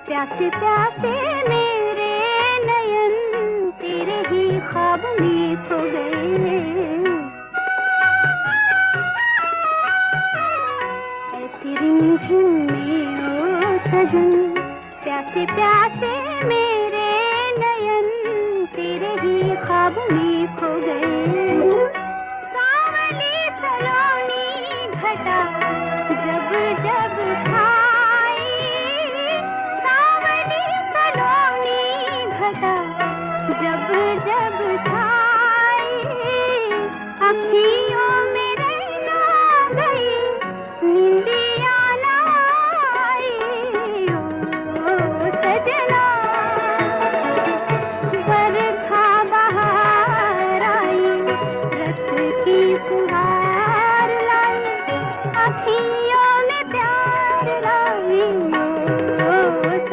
प्यासे प्यासे मेरे नयन तेरे ही ख्वाब में खो गए। ऐसी रिमझिम में ओ सजन, प्यासे प्यासे मेरे नयन तेरे ही ख्वाब में खो गए।